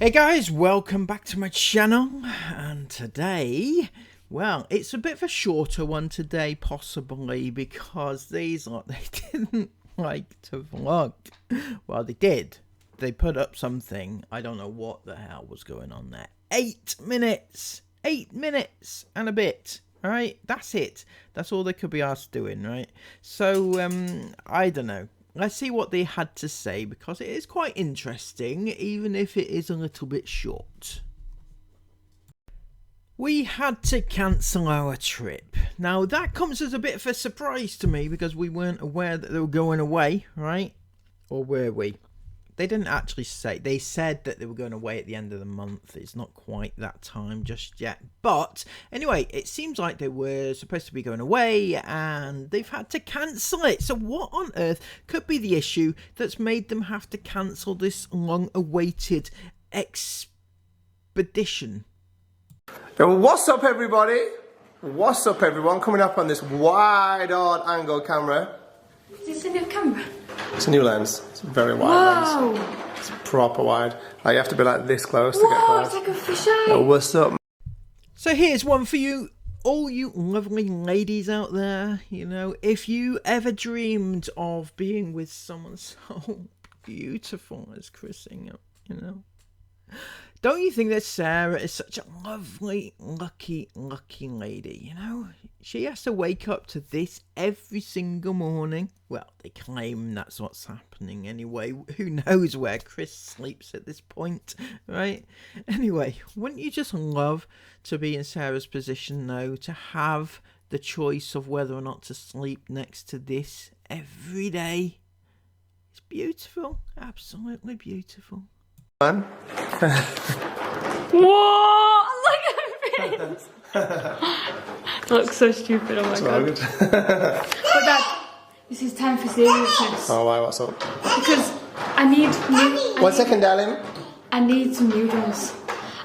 Hey guys, welcome back to my channel, and today, well, it's a bit of a shorter one today, possibly, because these lot, they didn't like to vlog. Well, they did. They put up something, I don't know what the hell was going on there. 8 minutes! 8 minutes and a bit. Alright, that's it. That's all they could be asked doing, right? So, I don't know. Let's see what they had to say, because it is quite interesting, even if it is a little bit short. We had to cancel our trip. Now, that comes as a bit of a surprise to me, because we weren't aware that they were going away, right? Or were we? They didn't actually say. They said that they were going away at the end of the month. It's not quite that time just yet. But anyway, it seems like they were supposed to be going away and they've had to cancel it. So what on earth could be the issue that's made them have to cancel this long-awaited expedition? What's up, everybody? What's up, everyone? Coming up on this wide-on angle camera. Is this a new camera? It's a new lens. It's a very wide lens. It's proper wide. Like, you have to be like this close to get close. It's like a fisheye. Oh, what's up? So here's one for you, all you lovely ladies out there. You know, if you ever dreamed of being with someone so beautiful as Chris Inghams, you know, don't you think that Sarah is such a lovely, lucky lady, you know? She has to wake up to this every single morning. Well, they claim that's what's happening anyway. Who knows where Chris sleeps at this point, right? Anyway, wouldn't you just love to be in Sarah's position, though? To have the choice of whether or not to sleep next to this every day? It's beautiful. Absolutely beautiful. Man. Whoa! Look at this. Looks so stupid. Oh my god. But Dad, this is time for seriousness. Oh, why? What's up? Because I need. 1 second, darling. I need some noodles.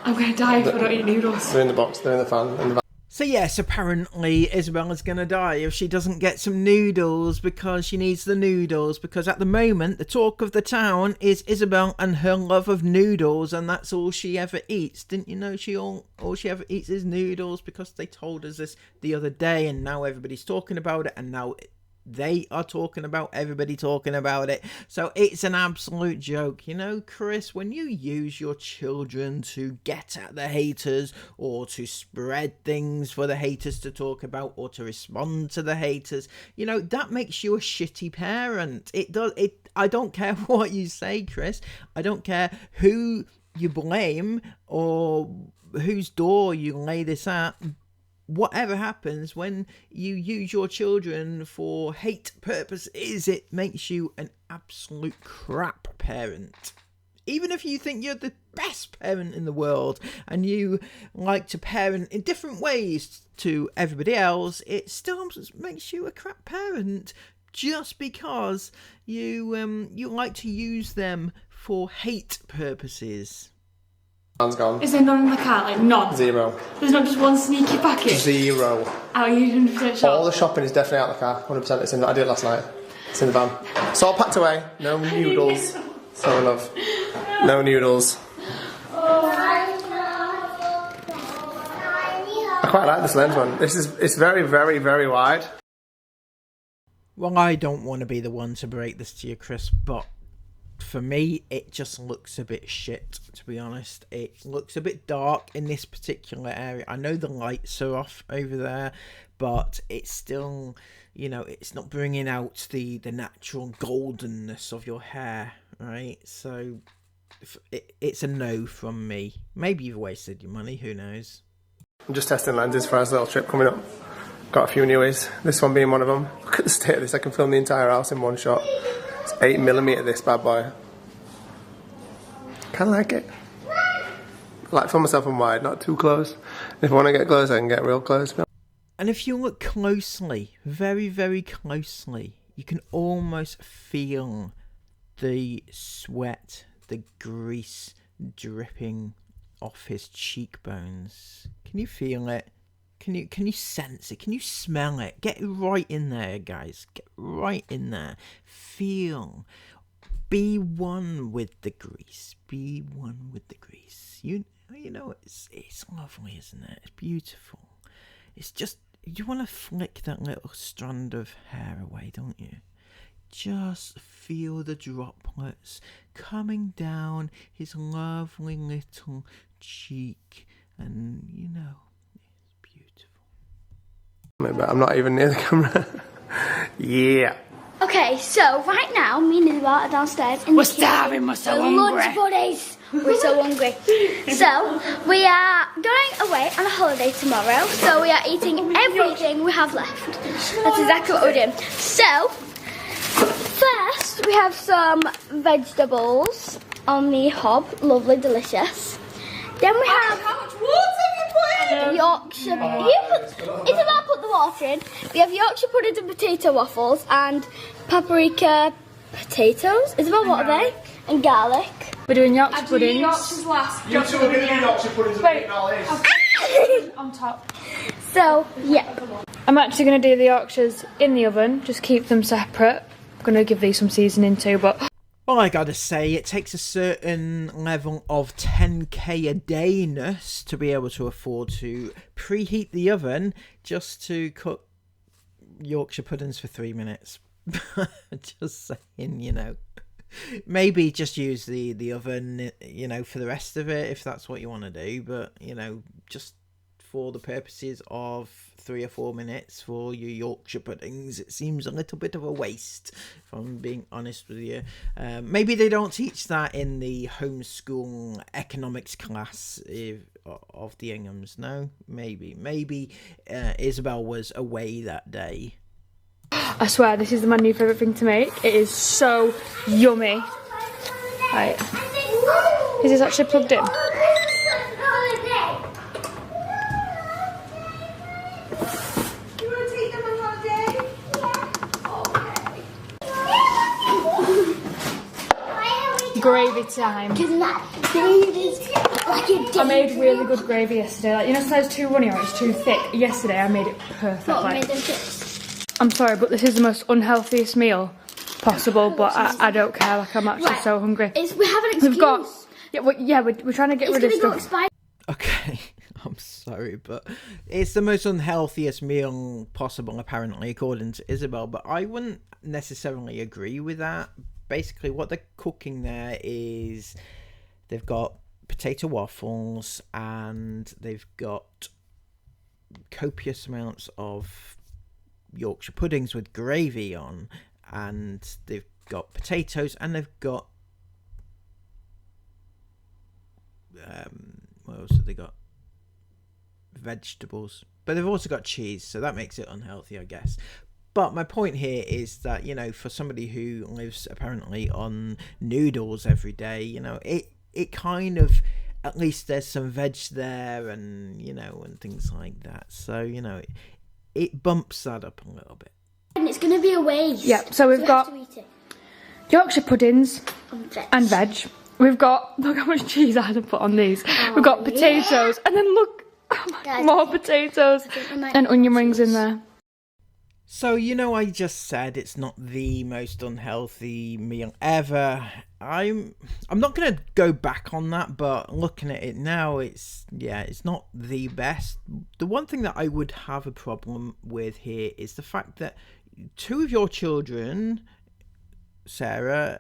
I'm gonna die if I don't eat noodles. They're in the box. They're in the fan. So yes, apparently Isabella's going to die if she doesn't get some noodles, because she needs the noodles, because at the moment the talk of the town is Isabel and her love of noodles, and that's all she ever eats. Didn't you know all she ever eats is noodles? Because they told us this the other day, and now everybody's talking about it, and now they are talking about everybody talking about it. So it's an absolute joke. You know, Chris, when you use your children to get at the haters, or to spread things for the haters to talk about, or to respond to the haters, you know, that makes you a shitty parent. It does. I don't care what you say, Chris. I don't care who you blame or whose door you lay this at. Whatever happens, when you use your children for hate purposes, it makes you an absolute crap parent. Even if you think you're the best parent in the world and you like to parent in different ways to everybody else, it still makes you a crap parent, just because you like to use them for hate purposes. Man's gone. Is there none in the car? Like none? 0. There's not just one sneaky packet? 0. Are you 100% sure? All the shopping is definitely out of the car. 100%. It's in. I did it last night. It's in the van. It's all packed away. No noodles. Sorry, love. No noodles. I quite like this lens one. It's very, very, very wide. Well, I don't want to be the one to break this to you, Chris, but for me, it just looks a bit shit, to be honest. It looks a bit dark in this particular area. I know the lights are off over there, but it's still, you know, it's not bringing out the natural goldenness of your hair, right? So it's a no from me. Maybe you've wasted your money, who knows? I'm just testing lenses for our little trip coming up. Got a few newies, this one being one of them. Look at the state of this. I can film the entire house in one shot. It's 8mm, this bad boy. Kinda like it. I like film myself on wide, not too close. If I want to get close, I can get real close. And if you look closely, very, very closely, you can almost feel the sweat, the grease dripping off his cheekbones. Can you feel it? Can you sense it? Can you smell it? Get right in there, guys. Get right in there. Feel Be one with the grease. Be one with the grease. You know, it's lovely, isn't it? It's beautiful. It's just, you want to flick that little strand of hair away, don't you? Just feel the droplets coming down his lovely little cheek, and you know, it's beautiful. But I'm not even near the camera. Yeah. Okay, so right now, me and Isabel are downstairs in the kitchen. We're so hungry. Lunch buddies. We're so hungry. So, we are going away on a holiday tomorrow, so we are eating everything we have left. That's exactly what we're doing. So, first, we have some vegetables on the hob. Lovely, delicious. Then we have... How much water have you put in? Yorkshire... Isabel put the water in. We have Yorkshire puddings and potato waffles and paprika potatoes. Isabel, what are they? And garlic. We're doing Yorkshire puddings. Yorkshire's last. You two are going to do Yorkshire puddings and all this. On top. So, yeah. I'm actually going to do the Yorkshires in the oven, just keep them separate. I'm going to give these some seasoning too, but... Well, I gotta say, it takes a certain level of 10k a dayness to be able to afford to preheat the oven just to cook Yorkshire puddings for 3 minutes. Just saying, you know. Maybe just use the oven, you know, for the rest of it if that's what you want to do. But, you know, just for the purposes of 3 or 4 minutes for your Yorkshire puddings, it seems a little bit of a waste, if I'm being honest with you. Maybe they don't teach that in the homeschool economics class of the Inghams. No, maybe Isabel was away that day. I swear, this is my new favourite thing to make. It is so yummy. Right. Is this actually plugged in? Gravy time. I made really good gravy yesterday. Like, you know, sometimes it's too runny or it's too thick. Yesterday I made it perfect. Like, I'm sorry, but this is the most unhealthiest meal possible. But I don't care. Like, I'm actually so hungry. We have an excuse. We're trying to get rid of stuff. Okay, I'm sorry, but it's the most unhealthiest meal possible, apparently, according to Isabel. But I wouldn't necessarily agree with that. Basically, what they're cooking there is they've got potato waffles and they've got copious amounts of Yorkshire puddings with gravy on, and they've got potatoes and they've got what else have they got? Vegetables, but they've also got cheese, so that makes it unhealthy, I guess. But my point here is that, you know, for somebody who lives apparently on noodles every day, you know, it kind of, at least there's some veg there and, you know, and things like that. So, you know, it bumps that up a little bit. And it's going to be a waste. Yeah, so we've got Yorkshire puddings and veg. We've got, look how much cheese I had to put on these. We've got potatoes, and then look, more potatoes and onion rings in there. So, you know, I just said it's not the most unhealthy meal ever. I'm not going to go back on that, but looking at it now, it's not the best. The one thing that I would have a problem with here is the fact that 2 of your children, Sarah,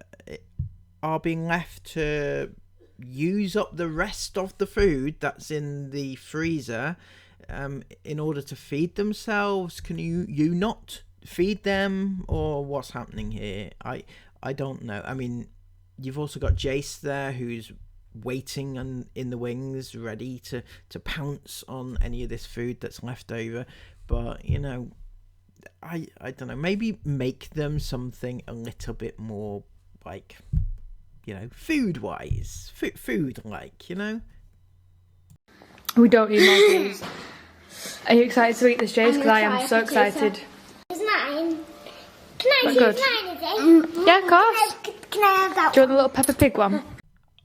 are being left to use up the rest of the food that's in the freezer in order to feed themselves. Can you not feed them, or what's happening here? I don't know. I mean, you've also got Jace there who's waiting in the wings, ready to pounce on any of this food that's left over. But, you know, I don't know, maybe make them something a little bit more, like, you know, food-wise, food-like, you know? We don't need more cheese. Are you excited to eat this, Jace? Because I am so excited. It's mine. Can I Good. use mine, is it? Yeah, of course. Can I have that Do you want the little Peppa Pig one?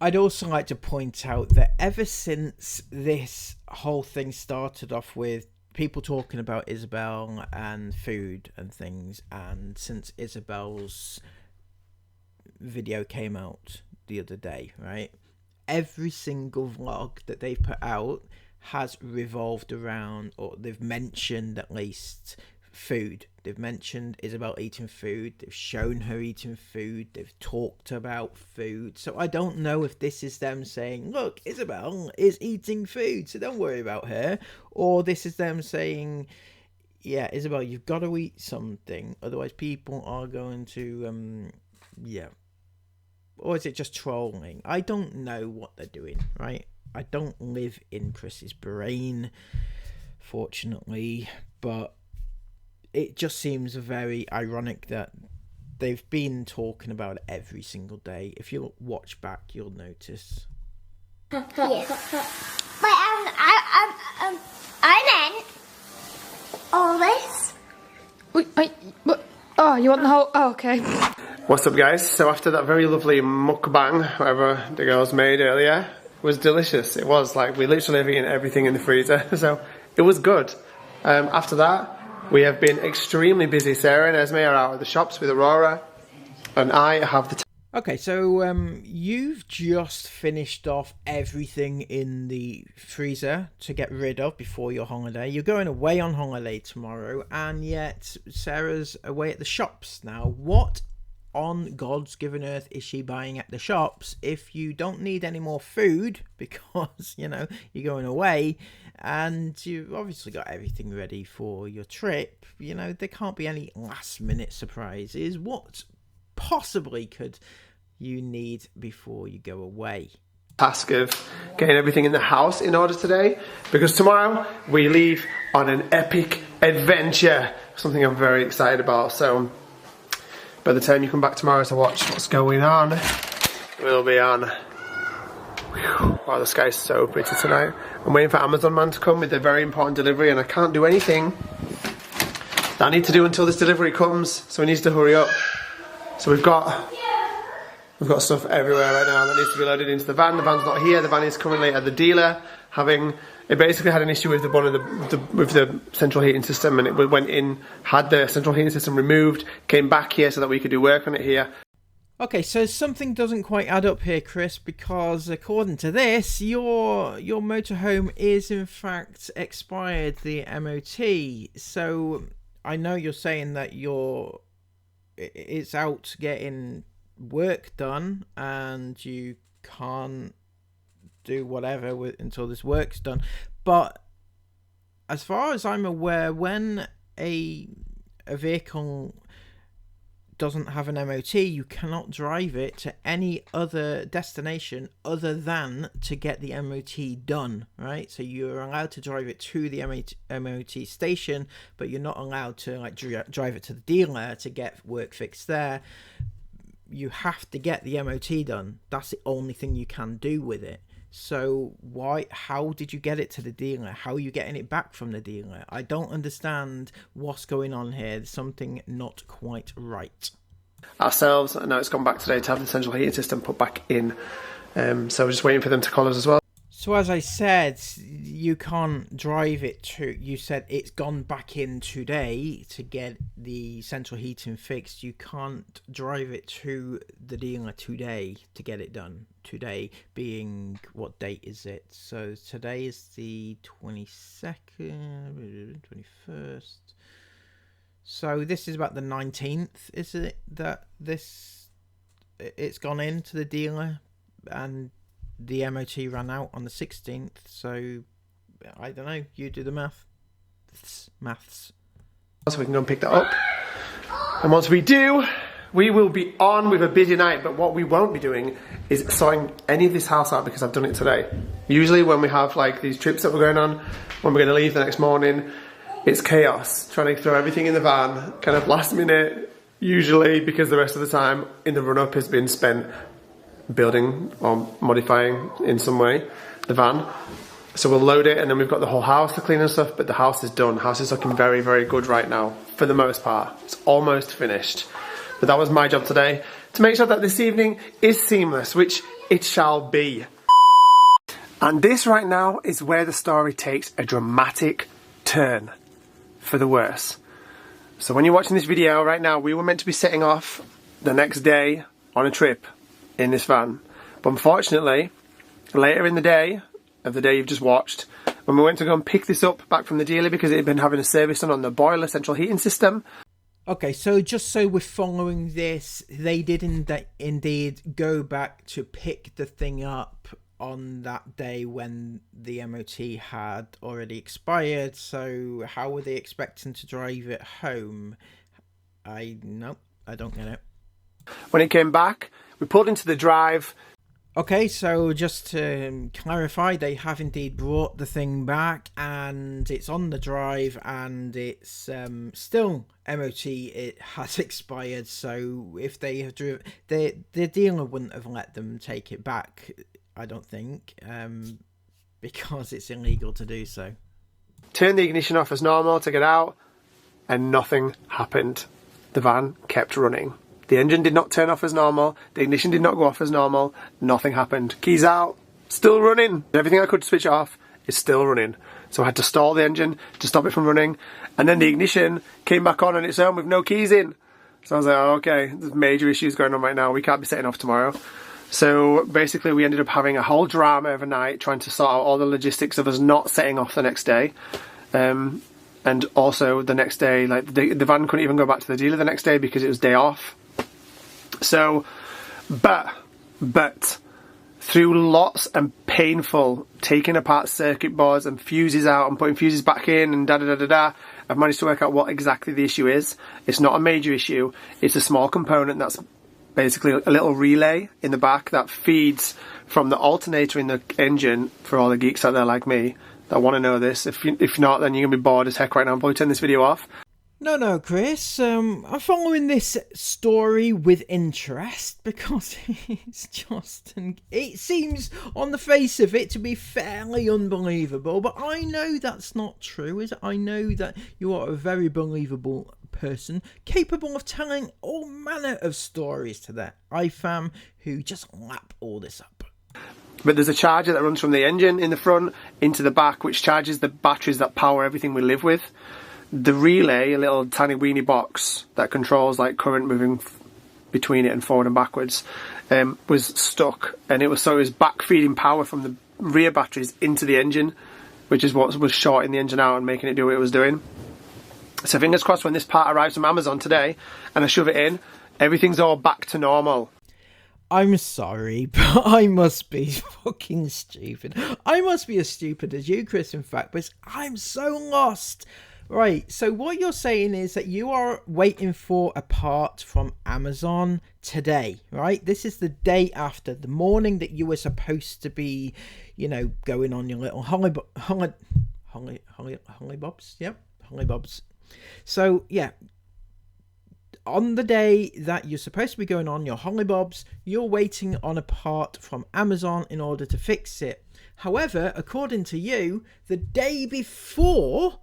I'd also like to point out that ever since this whole thing started off with people talking about Isabel and food and things, and since Isabel's video came out the other day, right? Every single vlog that they've put out has revolved around, or they've mentioned at least, food. They've mentioned Isabel eating food, they've shown her eating food, they've talked about food. So I don't know if this is them saying, look, Isabel is eating food, so don't worry about her, or this is them saying, yeah, Isabel, you've got to eat something, otherwise people are going to yeah. Or is it just trolling? I don't know what they're doing, right? I don't live in Chris's brain, fortunately, but it just seems very ironic that they've been talking about it every single day. If you watch back, you'll notice. Yes. But I meant all this. Wait, what? Oh, you want the whole... Oh, okay. What's up, guys? So after that very lovely mukbang, whatever the girls made earlier, was delicious. It was like we literally have eaten everything in the freezer, so it was good. After that, we have been extremely busy. Sarah and Esme are out at the shops with Aurora, and I have the... Okay, so you've just finished off everything in the freezer to get rid of before your holiday. You're going away on holiday tomorrow, and yet Sarah's away at the shops now. What on God's given earth is she buying at the shops if you don't need any more food because, you know, you're going away and you've obviously got everything ready for your trip? You know, there can't be any last minute surprises. What possibly could you need before you go away? Task of getting everything in the house in order today, because tomorrow we leave on an epic adventure, something I'm very excited about. So by the time you come back tomorrow to watch what's going on, we'll be on. Whew. Wow, the sky's so pretty tonight. I'm waiting for Amazon man to come with a very important delivery, and I can't do anything that I need to do until this delivery comes, so he needs to hurry up. So we've got stuff everywhere right now that needs to be loaded into the van. The van's not here. The van is currently at the dealer, it basically had an issue with one of the central heating system, and it went in, had the central heating system removed, came back here so that we could do work on it here. Okay, so something doesn't quite add up here, Chris, because according to this, your motorhome is in fact expired, the MOT. So I know you're saying that it's out getting work done and you can't do whatever until this work's done, but as far as I'm aware, when a vehicle doesn't have an MOT, you cannot drive it to any other destination other than to get the MOT done, right? So you're allowed to drive it to the MOT station, but you're not allowed to like drive it to the dealer to get work fixed there. You have to get the MOT done. That's the only thing you can do with it. So how did you get it to the dealer? How are you getting it back from the dealer? I don't understand what's going on here. There's something not quite right. Ourselves, I know it's gone back today to have the central heating system put back in. So we're just waiting for them to call us as well. So as I said, you can't drive it to... You said it's gone back in today to get the central heating fixed. You can't drive it to the dealer today to get it done. Today being... What date is it? So today is the 22nd, 21st. So this is about the 19th, is it? That it's gone into the dealer and... The MOT ran out on the 16th, so I don't know, you do the maths. So we can go and pick that up. And once we do, we will be on with a busy night, but what we won't be doing is sorting any of this house out because I've done it today. Usually when we have like these trips that we're going on, when we're going to leave the next morning, it's chaos. Trying to throw everything in the van, kind of last minute, usually, because the rest of the time in the run-up has been spent building or modifying in some way the van. So we'll load it and then we've got the whole house to clean and stuff, but the house is done. House is looking very, very good right now for the most part. It's almost finished. But that was my job today, to make sure that this evening is seamless, which it shall be. And this right now is where the story takes a dramatic turn for the worse. So when you're watching this video right now, we were meant to be setting off the next day on a trip in this van. But unfortunately, later in the day, of the day you've just watched, when we went to go and pick this up back from the dealer because it had been having a service done on the boiler central heating system. Okay, so just so we're following this, they did indeed go back to pick the thing up on that day when the MOT had already expired. So how were they expecting to drive it home? I don't get it. When it came back, we pulled into the drive. Okay, so just to clarify, they have indeed brought the thing back and it's on the drive and it's still MOT. It has expired, so if they have driven, the dealer wouldn't have let them take it back, I don't think, because it's illegal to do so. Turned the ignition off as normal to get out and nothing happened. The van kept running. The engine did not turn off as normal. The ignition did not go off as normal. Nothing happened. Keys out. Still running. Everything I could switch off is still running. So I had to stall the engine to stop it from running. And then the ignition came back on its own with no keys in. So I was like, oh, okay, there's major issues going on right now. We can't be setting off tomorrow. So basically we ended up having a whole drama overnight trying to sort out all the logistics of us not setting off the next day. And also the next day, like the van couldn't even go back to the dealer the next day because it was day off. So, but through lots and painful taking apart circuit boards and fuses out and putting fuses back in and I've managed to work out what exactly the issue is. It's not a major issue. It's a small component that's basically a little relay in the back that feeds from the alternator in the engine for all the geeks out there like me that want to know this. If not, then you're going to be bored as heck right now. I'll probably turn this video off. No, Chris, I'm following this story with interest because it seems on the face of it to be fairly unbelievable, but I know that's not true, is it? I know that you are a very believable person, capable of telling all manner of stories to their iFam who just lap all this up. But there's a charger that runs from the engine in the front into the back, which charges the batteries that power everything we live with. The relay, a little tiny weeny box that controls like current moving between it and forward and backwards, was stuck, and it was back feeding power from the rear batteries into the engine, which is what was shorting the engine out and making it do what it was doing. So fingers crossed when this part arrives from Amazon today and I shove it in, everything's all back to normal. I'm sorry, but I must be fucking stupid. I must be as stupid as you, Chris, in fact, but I'm so lost. Right, so what you're saying is that you are waiting for a part from Amazon today, right? This is the day after, the morning that you were supposed to be, going on your little hollybobs. Yep, hollybobs. So, yeah, on the day that you're supposed to be going on your hollybobs, you're waiting on a part from Amazon in order to fix it. However, according to you, the day before,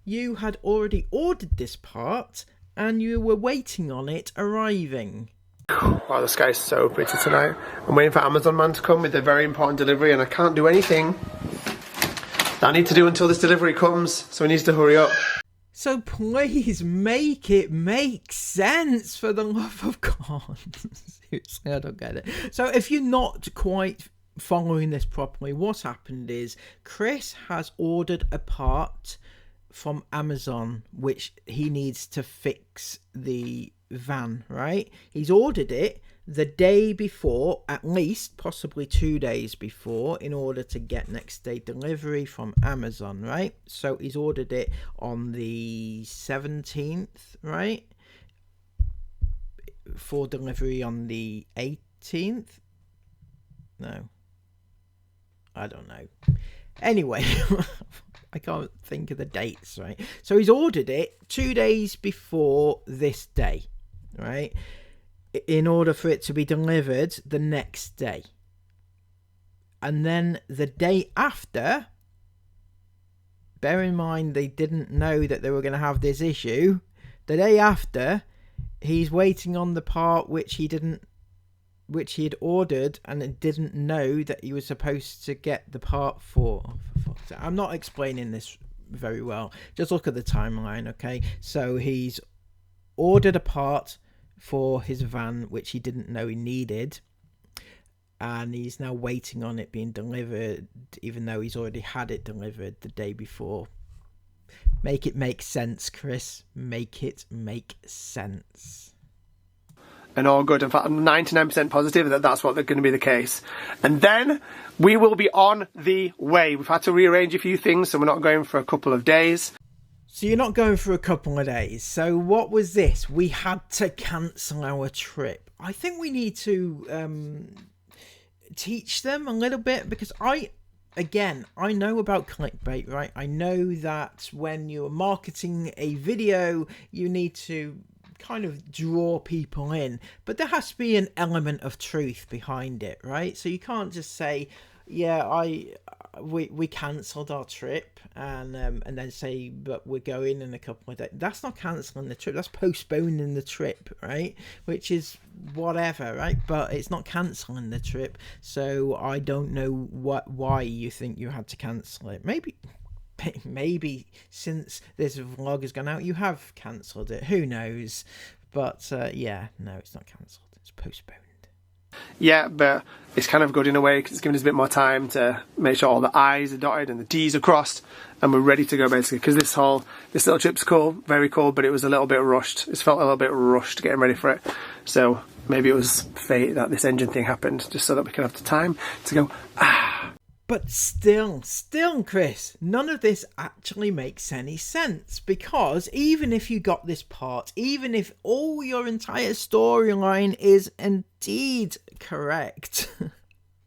you had already ordered this part and you were waiting on it arriving. Wow, the sky's so pretty tonight. I'm waiting for Amazon man to come with a very important delivery and I can't do anything that I need to do until this delivery comes, so he needs to hurry up. So please make it make sense, for the love of God. Seriously, I don't get it. So if you're not quite following this properly, what's happened is Chris has ordered a part from Amazon which he needs to fix the van, right? He's ordered it the day before, at least possibly 2 days before, in order to get next day delivery from Amazon, right? So he's ordered it on the 17th, right? For delivery on the 18th? No, I don't know. Anyway, I can't think of the dates, right? So he's ordered it 2 days before this day, right? In order for it to be delivered the next day. And then the day after, bear in mind they didn't know that they were going to have this issue. The day after, he's waiting on the part which he had ordered and didn't know that he was supposed to get the part for. I'm not explaining this very well. Just look at the timeline, okay? So he's ordered a part for his van, which he didn't know he needed. And he's now waiting on it being delivered, even though he's already had it delivered the day before. Make it make sense, Chris. Make it make sense. And all good. In fact, I'm 99% positive that that's what's going to be the case. And then we will be on the way. We've had to rearrange a few things, so we're not going for a couple of days. So you're not going for a couple of days. So what was this? We had to cancel our trip. I think we need to teach them a little bit, because I know about clickbait, right? I know that when you're marketing a video, you need to kind of draw people in, but there has to be an element of truth behind it, right? So you can't just say, yeah, we cancelled our trip and then say, but we're going in a couple of days. That's not cancelling the trip, that's postponing the trip, right? Which is whatever, right? But it's not cancelling the trip. So I don't know why you think you had to cancel it. Maybe since this vlog has gone out, you have cancelled it. Who knows? But yeah, no, it's not cancelled. It's postponed. Yeah, but it's kind of good in a way, because it's given us a bit more time to make sure all the I's are dotted and the T's are crossed, and we're ready to go, basically. Because this little trip's cool, very cool, but it was a little bit rushed. It's felt a little bit rushed getting ready for it. So maybe it was fate that this engine thing happened, just so that we can have the time to go, But still, Chris, none of this actually makes any sense, because even if you got this part, even if all your entire storyline is indeed correct,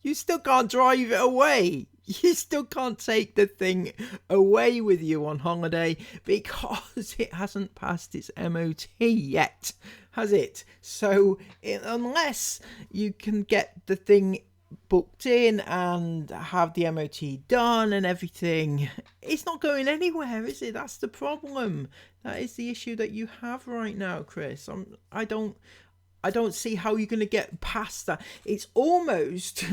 you still can't drive it away. You still can't take the thing away with you on holiday because it hasn't passed its MOT yet, has it? So unless you can get the thing booked in and have the MOT done and everything, it's not going anywhere, is it? That's the problem. That is the issue that you have right now, Chris. I don't see how you're going to get past that. It's almost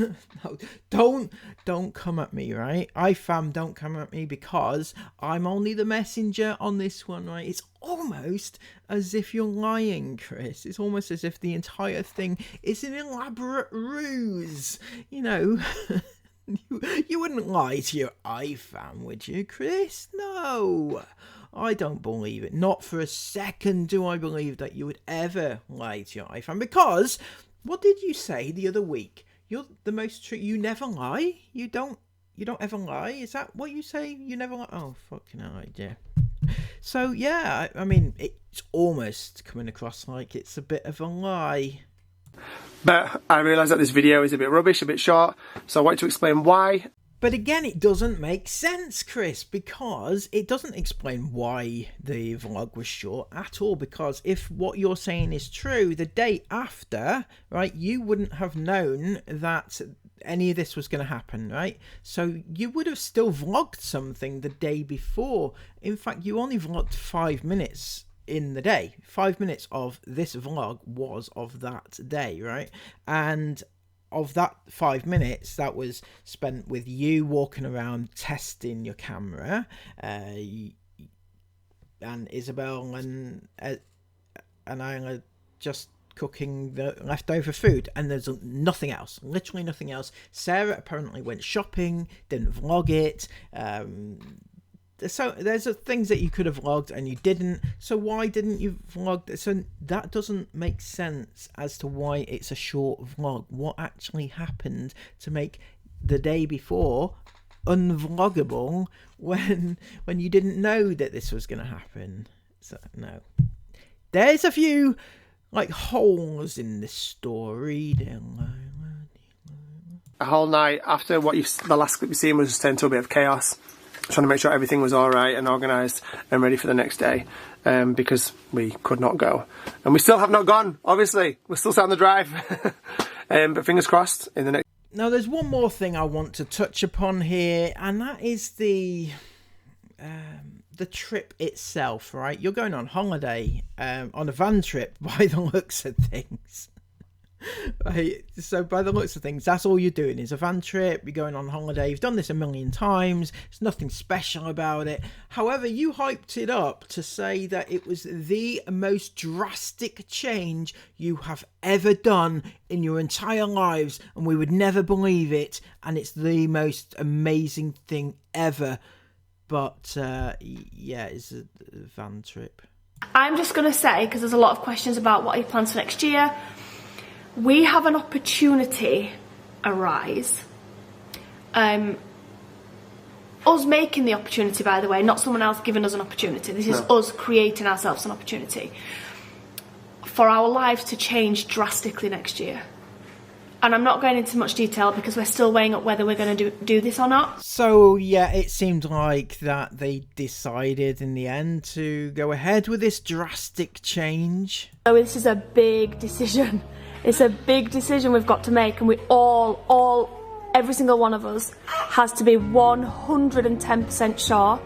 no, don't come at me, right? IFAM, don't come at me, because I'm only the messenger on this one, right? It's almost as if you're lying, Chris. It's almost as if the entire thing is an elaborate ruse. You know, you wouldn't lie to your IFAM, would you, Chris? No. I don't believe it. Not for a second do I believe that you would ever lie to your iPhone. Because, what did you say the other week? You're the most true. You never lie? You don't ever lie? Is that what you say? You never lie? Oh, fucking hell, yeah. So, yeah, I mean, it's almost coming across like it's a bit of a lie. But I realise that this video is a bit rubbish, a bit short, so I want to explain why. But again, it doesn't make sense, Chris, because it doesn't explain why the vlog was short at all. Because if what you're saying is true, the day after, right, you wouldn't have known that any of this was going to happen, right? So you would have still vlogged something the day before. In fact, you only vlogged 5 minutes in the day. 5 minutes of this vlog was of that day, right? And of that 5 minutes, that was spent with you walking around testing your camera, and Isabel and I are just cooking the leftover food, and there's nothing else, literally nothing else. Sarah apparently went shopping, didn't vlog it. So there's things that you could have vlogged and you didn't. So why didn't you vlog this? So that doesn't make sense as to why it's a short vlog. What actually happened to make the day before unvloggable when you didn't know that this was going to happen? So no, there's a few like holes in this story. A whole night after the last clip you've seen was just turned to a bit of chaos. Trying to make sure everything was all right and organised and ready for the next day, because we could not go. And we still have not gone, obviously. We're still sat on the drive. But fingers crossed in the next... Now, there's one more thing I want to touch upon here, and that is the trip itself, right? You're going on holiday, on a van trip by the looks of things. Right, so by the looks of things, that's all you're doing is a van trip. You're going on holiday. You've done this a million times. There's nothing special about it. However, you hyped it up to say that it was the most drastic change you have ever done in your entire lives, and we would never believe it, and it's the most amazing thing ever. But yeah, it's a van trip. I'm just going to say, because there's a lot of questions about what are your plans for next year, we have an opportunity arise. Us making the opportunity, by the way, not someone else giving us an opportunity. This is us creating ourselves an opportunity for our lives to change drastically next year. And I'm not going into much detail because we're still weighing up whether we're going to do this or not. So, yeah, it seemed like that they decided in the end to go ahead with this drastic change. So this is a big decision. It's a big decision we've got to make, and we every single one of us has to be 110% sure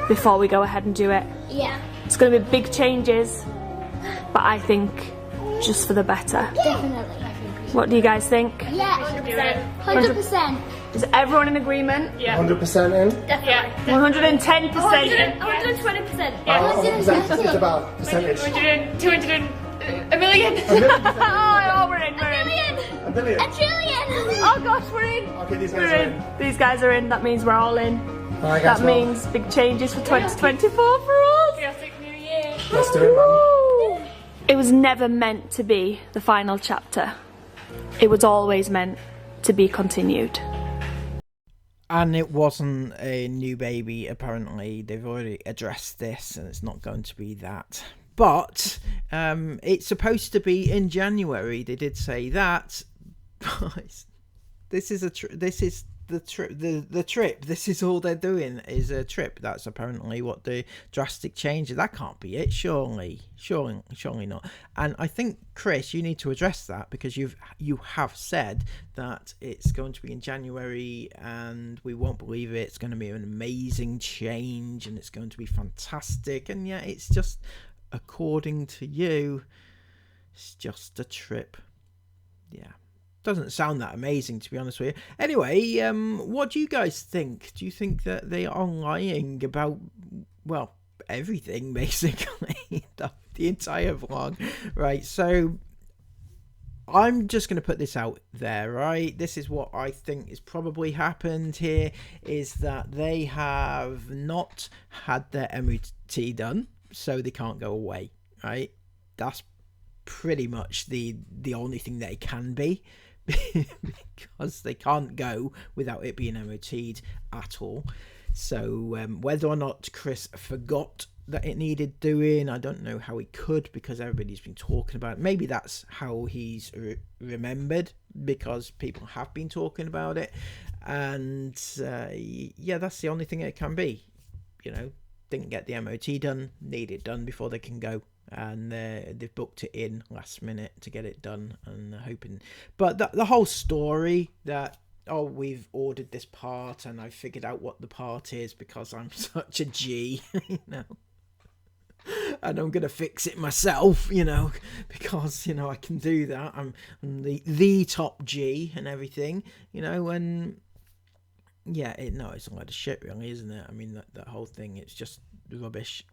before we go ahead and do it. Yeah. It's going to be big changes, but I think just for the better. Definitely. What do you guys think? Yeah. 100%. Is everyone in agreement? Yeah. 100% in? Definitely. 110%. 120%. It's about percentage. 200, a million. Oh, we're in. A million. A trillion. Oh gosh, we're in. Okay, these guys We're are in. These guys are in. That means we're all in. Alright, That guys, well, means big changes for 2024 for us. Chaotic New Year. let's do it, man. It was never meant to be the final chapter. It was always meant to be continued. And it wasn't a new baby, apparently. They've already addressed this, and it's not going to be that. But it's supposed to be in January. They did say that. This is the trip. The trip. This is all they're doing is a trip. That's apparently what the drastic change is. That can't be it. Surely not. And I think, Chris, you need to address that, because you have said that it's going to be in January, and we won't believe it. It's going to be an amazing change, and it's going to be fantastic. And yeah, it's just, according to you, it's just a trip. Yeah. Doesn't sound that amazing, to be honest with you. Anyway, what do you guys think? Do you think that they are lying about, well, everything, basically? the entire vlog. Right, so I'm just going to put this out there, right? This is what I think is probably happened here, is that they have not had their MOT done, so they can't go away, right? That's pretty much the only thing they can be. Because they can't go without it being MOT'd at all. So whether or not Chris forgot that it needed doing, I don't know how he could, because everybody's been talking about it. Maybe that's how he's remembered, because people have been talking about it. And yeah, that's the only thing it can be. You know, didn't get the MOT done, need it done before they can go. And they've booked it in last minute to get it done, and hoping. But the whole story that, oh, we've ordered this part and I figured out what the part is because I'm such a G, you know, and I'm gonna fix it myself, you know, because, you know, I can do that. I'm the top G and everything, you know, and yeah, it's a lot of shit, really, isn't it? I mean, that whole thing, it's just rubbish.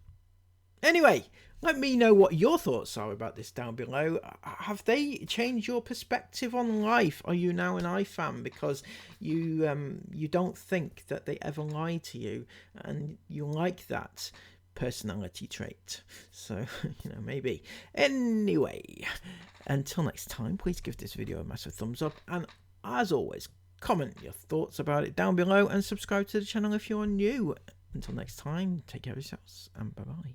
Anyway, let me know what your thoughts are about this down below. Have they changed your perspective on life? Are you now an iFan because you don't think that they ever lie to you, and you like that personality trait? So, you know, maybe. Anyway, until next time, please give this video a massive thumbs up, and as always, comment your thoughts about it down below, and subscribe to the channel if you're new. Until next time, take care of yourselves, and bye-bye.